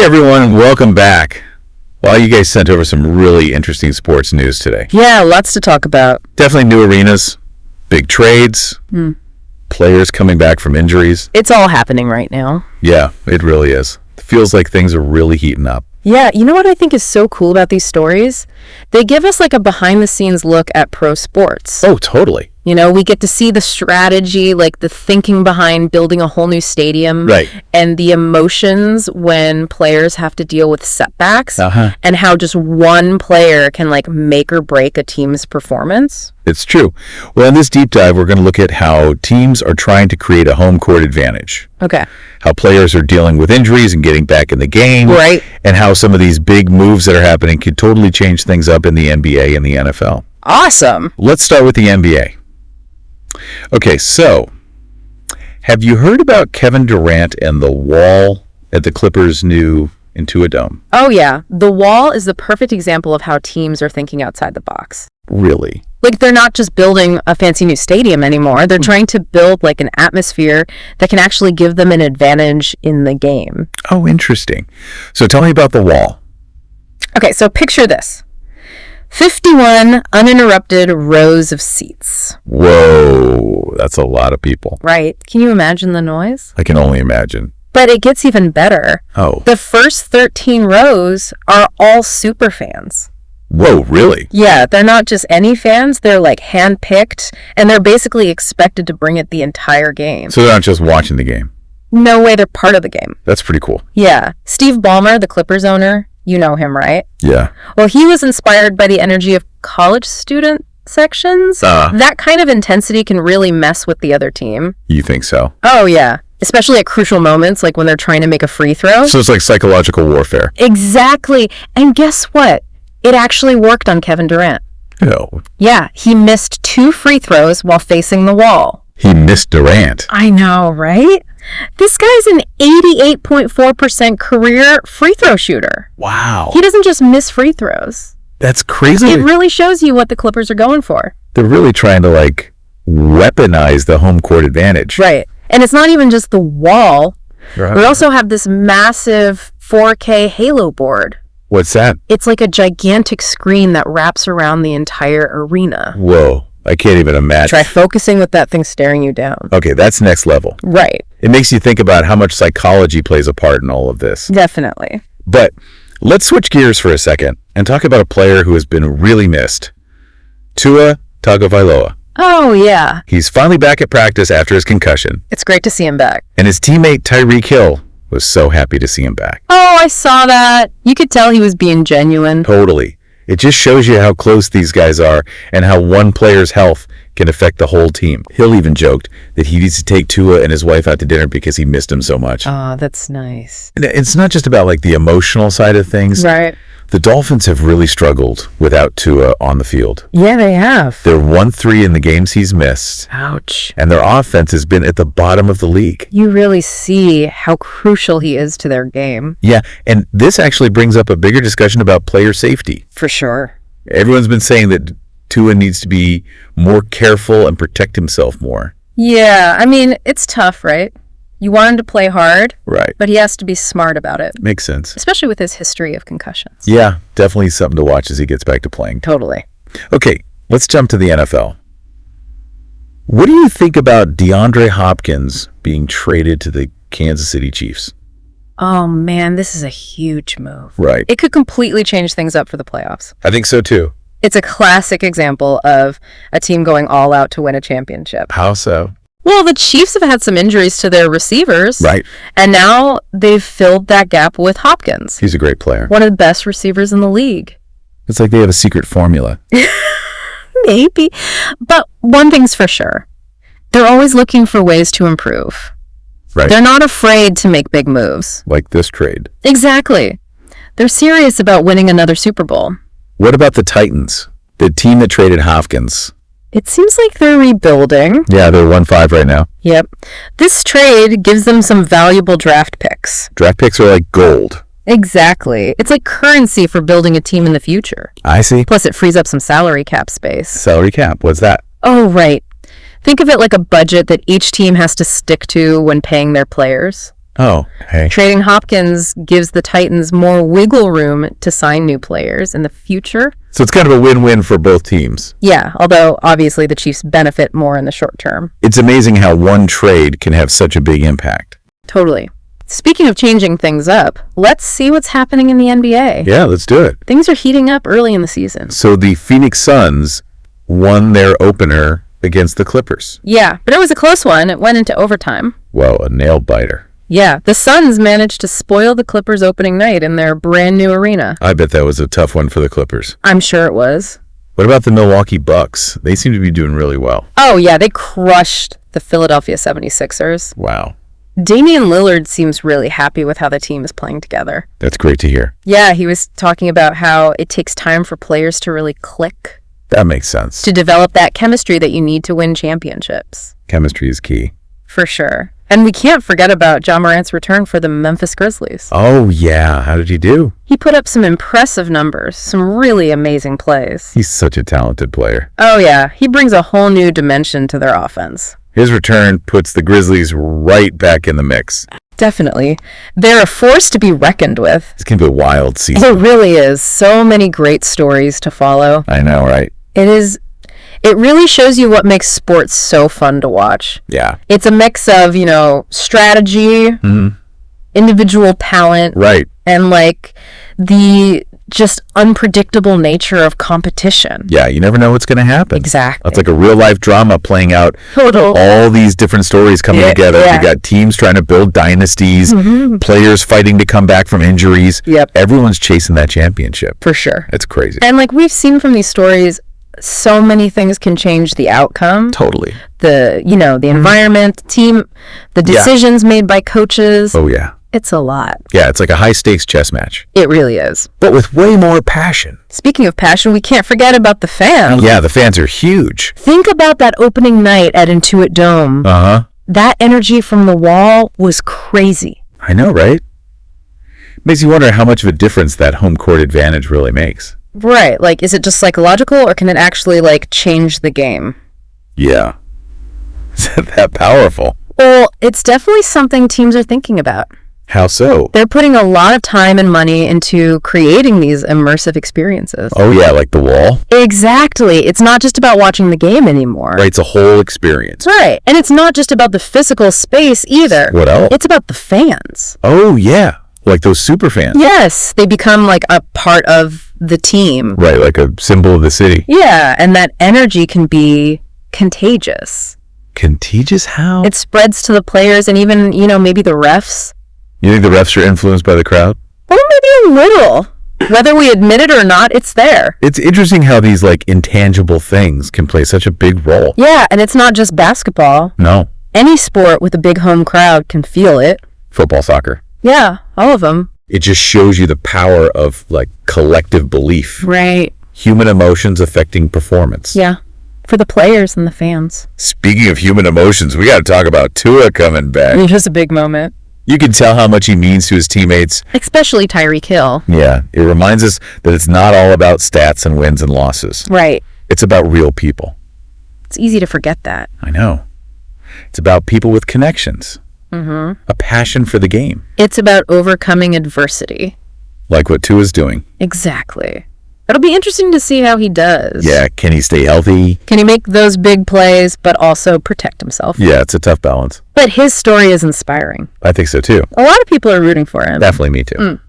everyone, welcome back. Well, you guys sent over some really interesting sports news today. Yeah, lots to talk about. Definitely new arenas, big trades, players coming back from injuries. It's all happening right now. Yeah, it really is. It feels like things are really heating up. Yeah, you know what I think is so cool about these stories? They give us like a behind-the-scenes look at pro sports. Oh, totally. You know, we get to see the strategy, like the thinking behind building a whole new stadium. Right. And the emotions when players have to deal with setbacks. And how just one player can like make or break a team's performance. It's true. Well, in this deep dive, we're going to look at how teams are trying to create a home court advantage. Okay. How players are dealing with injuries and getting back in the game. Right. And how some of these big moves that are happening could totally change things up in the NBA and the NFL. Awesome. Let's start with the NBA. Okay, so have you heard about Kevin Durant and the wall at the Clippers' new Intuit Dome? Oh, yeah. The wall is the perfect example of how teams are thinking outside the box. Really? Like, they're not just building a fancy new stadium anymore. They're trying to build, like, an atmosphere that can actually give them an advantage in the game. Oh, interesting. So tell me about the wall. Okay, so picture this. 51 uninterrupted rows of seats. Whoa, that's a lot of people. Right. Can you imagine the noise? I can only imagine. But it gets even better. Oh. The first 13 rows are all super fans. Whoa, really? Yeah, they're not just any fans. They're like hand-picked, and they're basically expected to bring it the entire game. So they're not just watching the game? No way, they're part of the game. That's pretty cool. Yeah. Steve Ballmer, the Clippers owner, you know him, right? Yeah. Well, he was inspired by the energy of college student sections. That kind of intensity can really mess with the other team. You think so? Oh, yeah. Especially at crucial moments, like when they're trying to make a free throw. So it's like psychological warfare. Exactly. And guess what? It actually worked on Kevin Durant. No. Yeah, he missed 2 free throws while facing the wall. He missed Durant. I know, right? This guy's an 88.4% career free throw shooter. Wow. He doesn't just miss free throws. That's crazy. It really shows you what the Clippers are going for. They're really trying to, like, weaponize the home court advantage. Right. And it's not even just the wall. Right. We also have this massive 4K Halo board. What's that? It's like a gigantic screen that wraps around the entire arena. Whoa. I can't even imagine. Try focusing with that thing staring you down. Okay, that's next level. Right. It makes you think about how much psychology plays a part in all of this. Definitely. But let's switch gears for a second and talk about a player who has been really missed. Tua Tagovailoa. Oh, yeah. He's finally back at practice after his concussion. It's great to see him back. And his teammate Tyreek Hill was so happy to see him back. Oh, I saw that. You could tell he was being genuine. Totally. It just shows you how close these guys are and how one player's health can affect the whole team. Hill even joked that he needs to take Tua and his wife out to dinner because he missed him so much. Oh, that's nice. And it's not just about like the emotional side of things. Right. The Dolphins have really struggled without Tua on the field. Yeah, they have. They're 1-3 in the games he's missed. Ouch. And their offense has been at the bottom of the league. You really see how crucial he is to their game. Yeah, and this actually brings up a bigger discussion about player safety. For sure. Everyone's been saying that Tua needs to be more careful and protect himself more. Yeah, I mean, it's tough, right? You want him to play hard, right? But he has to be smart about it. Makes sense. Especially with his history of concussions. Yeah, definitely something to watch as he gets back to playing. Totally. Okay, let's jump to the NFL. What do you think about DeAndre Hopkins being traded to the Kansas City Chiefs? Oh, man, this is a huge move. Right. It could completely change things up for the playoffs. I think so, too. It's a classic example of a team going all out to win a championship. How so? Well, the Chiefs have had some injuries to their receivers. Right. And now they've filled that gap with Hopkins. He's a great player. One of the best receivers in the league. It's like they have a secret formula. Maybe. But one thing's for sure. They're always looking for ways to improve. Right. They're not afraid to make big moves. Like this trade. Exactly. They're serious about winning another Super Bowl. What about the Titans? The team that traded Hopkins. It seems like they're rebuilding. Yeah, they're 1-5 right now. Yep. This trade gives them some valuable draft picks. Draft picks are like gold. Exactly. It's like currency for building a team in the future. I see. Plus, it frees up some salary cap space. Salary cap, what's that? Oh, right. Think of it like a budget that each team has to stick to when paying their players. Oh, hey. Trading Hopkins gives the Titans more wiggle room to sign new players in the future. So it's kind of a win-win for both teams. Yeah, although obviously the Chiefs benefit more in the short term. It's amazing how one trade can have such a big impact. Totally. Speaking of changing things up, let's see what's happening in the NBA. Yeah, let's do it. Things are heating up early in the season. So the Phoenix Suns won their opener against the Clippers. Yeah, but it was a close one. It went into overtime. Whoa, a nail-biter. Yeah, the Suns managed to spoil the Clippers opening night in their brand new arena. I bet that was a tough one for the Clippers. I'm sure it was. What about the Milwaukee Bucks? They seem to be doing really well. Oh, yeah, they crushed the Philadelphia 76ers. Wow. Damian Lillard seems really happy with how the team is playing together. That's great to hear. Yeah, he was talking about how it takes time for players to really click, That makes sense. to develop that chemistry that you need to win championships. Chemistry is key. For sure. And we can't forget about Ja Morant's return for the Memphis Grizzlies. Oh, yeah. How did he do? He put up some impressive numbers, some really amazing plays. He's such a talented player. Oh, yeah. He brings a whole new dimension to their offense. His return puts the Grizzlies right back in the mix. Definitely. They're a force to be reckoned with. It's going to be a wild season. It really is. So many great stories to follow. I know, right? It really shows you what makes sports so fun to watch. Yeah. It's a mix of, strategy, individual talent, Right. and the just unpredictable nature of competition. Yeah, you never know what's going to happen. Exactly. It's like a real-life drama playing out. Total. All these different stories coming together. Yeah. You got teams trying to build dynasties, players fighting to come back from injuries. Yep. Everyone's chasing that championship. For sure. It's crazy. And we've seen from these stories, so many things can change the outcome. Totally. The environment, the team, the decisions made by coaches. Oh, yeah. It's a lot. Yeah, it's like a high-stakes chess match. It really is. But with way more passion. Speaking of passion, we can't forget about the fans. Yeah, the fans are huge. Think about that opening night at Intuit Dome. Uh-huh. That energy from the wall was crazy. I know, right? Makes you wonder how much of a difference that home court advantage really makes. Right. Is it just psychological, or can it actually, change the game? Yeah. Is it that powerful? Well, it's definitely something teams are thinking about. How so? They're putting a lot of time and money into creating these immersive experiences. Oh, yeah, like the wall? Exactly. It's not just about watching the game anymore. Right, it's a whole experience. Right. And it's not just about the physical space either. What else? It's about the fans. Oh, yeah. Like those super fans. Yes. They become a part of the team. Right, like a symbol of the city. Yeah. And that energy can be contagious. Contagious how? It spreads to the players and even, maybe the refs. You think the refs are influenced by the crowd? Well, maybe a little. Whether we admit it or not, it's there. It's interesting how these intangible things can play such a big role. Yeah, and it's not just basketball. No. Any sport with a big home crowd can feel it. Football, soccer. Yeah, all of them. It just shows you the power of collective belief. Right. Human emotions affecting performance. Yeah, for the players and the fans. Speaking of human emotions, we got to talk about Tua coming back. It was a big moment. You can tell how much he means to his teammates. Especially Tyreek Hill. Yeah, it reminds us that it's not all about stats and wins and losses. Right. It's about real people. It's easy to forget that. I know. It's about people with connections. A passion for the game. It's about overcoming adversity. Like what Tua's doing. Exactly. It'll be interesting to see how he does. Yeah, can he stay healthy? Can he make those big plays, but also protect himself? Yeah, it's a tough balance. But his story is inspiring. I think so too. A lot of people are rooting for him. Definitely me too.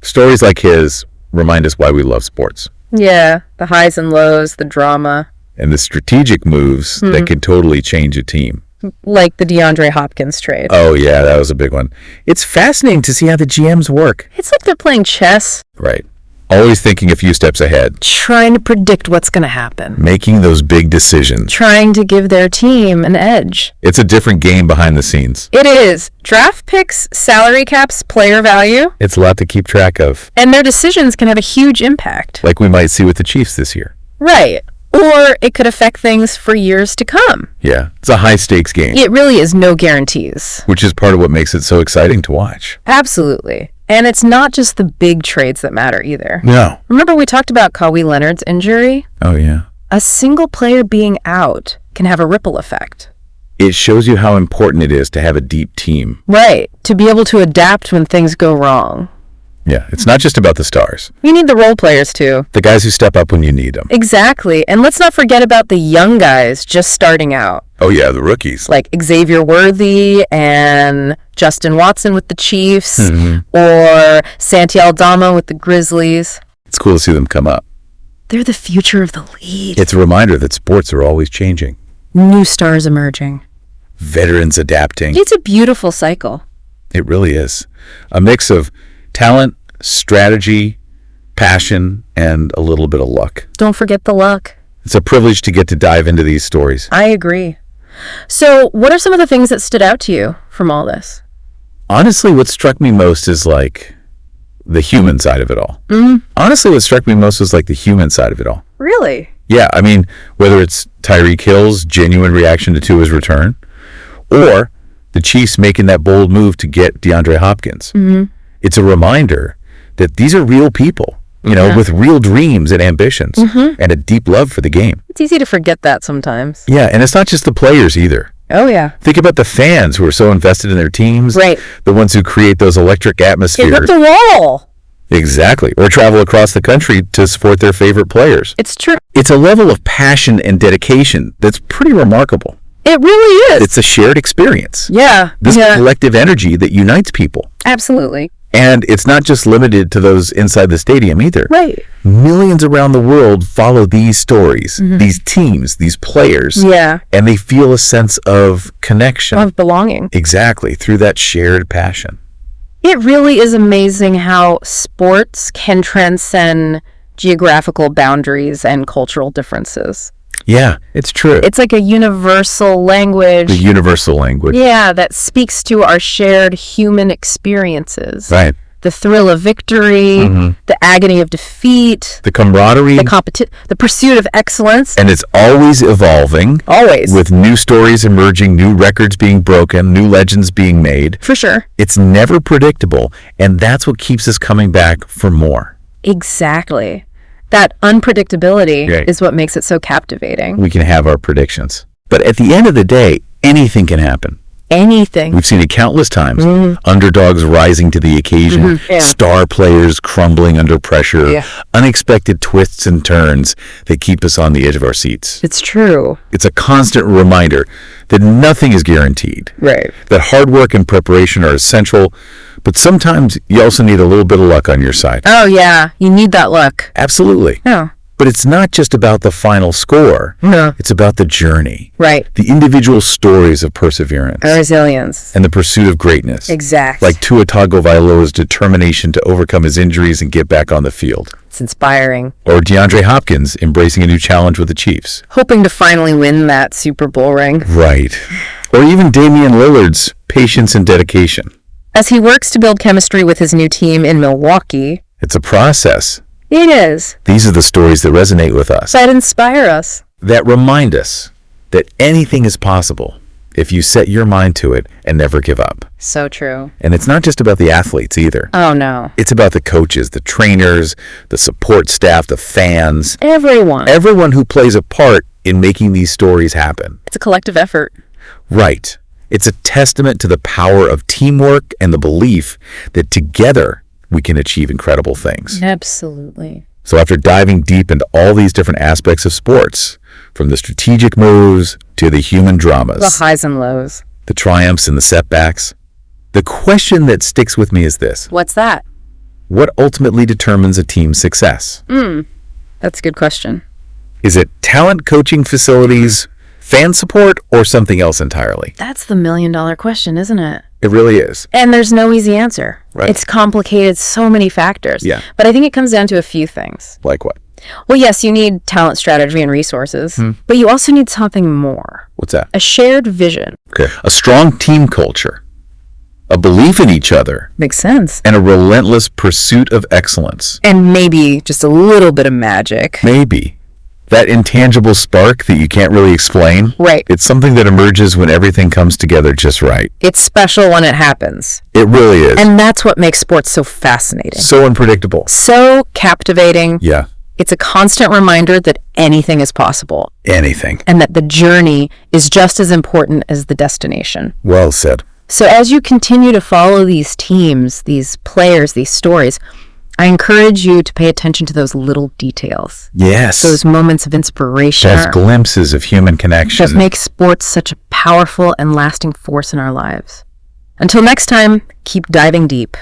Stories like his remind us why we love sports. Yeah, the highs and lows, the drama. And the strategic moves that can totally change a team. Like the DeAndre Hopkins trade. Oh yeah, that was a big one. It's fascinating to see how the GMs work. It's like they're playing chess. Right. Always thinking a few steps ahead. Trying to predict what's going to happen. Making those big decisions. Trying to give their team an edge. It's a different game behind the scenes. It is. Draft picks, salary caps, player value. It's a lot to keep track of. And their decisions can have a huge impact. Like we might see with the Chiefs this year. Right. Or it could affect things for years to come. Yeah, it's a high-stakes game. It really is no guarantees. Which is part of what makes it so exciting to watch. Absolutely. And it's not just the big trades that matter either. No. Remember we talked about Kawhi Leonard's injury? Oh, yeah. A single player being out can have a ripple effect. It shows you how important it is to have a deep team. Right. To be able to adapt when things go wrong. Yeah, it's not just about the stars. We need the role players, too. The guys who step up when you need them. Exactly. And let's not forget about the young guys just starting out. Oh, yeah, the rookies. Like Xavier Worthy and Justin Watson with the Chiefs, or Santi Aldama with the Grizzlies. It's cool to see them come up. They're the future of the league. It's a reminder that sports are always changing. New stars emerging. Veterans adapting. It's a beautiful cycle. It really is. A mix of talent, strategy, passion, and a little bit of luck. Don't forget the luck. It's a privilege to get to dive into these stories. I agree. So, what are some of the things that stood out to you from all this? Honestly, what struck me most is like the human side of it all. Honestly, what struck me most was like the human side of it all. Really? Yeah, I mean, whether it's Tyreek Hill's genuine reaction to Tua's return, or the Chiefs making that bold move to get DeAndre Hopkins. It's a reminder that these are real people, you know, with real dreams and ambitions and a deep love for the game. It's easy to forget that sometimes. Yeah, and it's not just the players either. Oh, yeah. Think about the fans who are so invested in their teams. Right. The ones who create those electric atmospheres. Hit the wall. Exactly. Or travel across the country to support their favorite players. It's true. It's a level of passion and dedication that's pretty remarkable. It really is. It's a shared experience. Yeah. This collective energy that unites people. Absolutely. And it's not just limited to those inside the stadium either. Right. Millions around the world follow these stories, these teams, these players. Yeah. And they feel a sense of connection. Of belonging. Exactly, through that shared passion. It really is amazing how sports can transcend geographical boundaries and cultural differences. Yeah, it's true. It's like a universal language. The universal language. Yeah, that speaks to our shared human experiences. Right. The thrill of victory, the agony of defeat, The camaraderie. the pursuit of excellence. And it's always evolving. Always. With new stories emerging, new records being broken, new legends being made. For sure. It's never predictable, and that's what keeps us coming back for more. Exactly. That unpredictability Right. is what makes it so captivating. We can have our predictions. But at the end of the day, anything can happen. Anything. We've seen it countless times. Underdogs rising to the occasion, Yeah. star players crumbling under pressure, Yeah. unexpected twists and turns that keep us on the edge of our seats. It's true. It's a constant reminder that nothing is guaranteed, Right. that hard work and preparation are essential, but sometimes you also need a little bit of luck on your side. Oh, yeah. You need that luck. Absolutely. Yeah. But it's not just about the final score. No. It's about the journey, Right. the individual stories of perseverance, Resilience. and the pursuit of greatness. Exactly. Like Tua Tagovailoa's determination to overcome his injuries and get back on the field. It's inspiring. Or DeAndre Hopkins embracing a new challenge with the Chiefs. Hoping to finally win that Super Bowl ring. Right. Or even Damian Lillard's patience and dedication. As he works to build chemistry with his new team in Milwaukee. It's a process. It is. These are the stories that resonate with us, That inspire us. that remind us that anything is possible if you set your mind to it and never give up. So true. And it's not just about the athletes either. Oh, no. It's about the coaches, the trainers, the support staff, the fans, Everyone who plays a part in making these stories happen. It's a collective effort. Right. It's a testament to the power of teamwork and the belief that together we can achieve incredible things. Absolutely. So after diving deep into all these different aspects of sports, from the strategic moves to the human dramas, The highs and lows. the triumphs and the setbacks, the question that sticks with me is this: What's that? what ultimately determines a team's success? That's a good question. Is it talent, coaching, facilities, fan support, or something else entirely? That's the million-dollar question, isn't it? It really is. And there's no easy answer. Right. It's complicated, so many factors. Yeah. But I think it comes down to a few things. Like what? Well, yes, you need talent, strategy, and resources, but you also need something more. What's that? A shared vision. Okay. A strong team culture, a belief in each other, Makes sense. and a relentless pursuit of excellence. And maybe just a little bit of magic. Maybe. That intangible spark that you can't really explain. Right. It's something that emerges when everything comes together just right. It's special when it happens. It really is. And that's what makes sports so fascinating. So unpredictable. So captivating. Yeah. It's a constant reminder that anything is possible. Anything. And that the journey is just as important as the destination. Well said. So as you continue to follow these teams, these players, these stories, I encourage you to pay attention to those little details. Yes. Those moments of inspiration. Those glimpses of human connection. That make sports such a powerful and lasting force in our lives. Until next time, keep diving deep.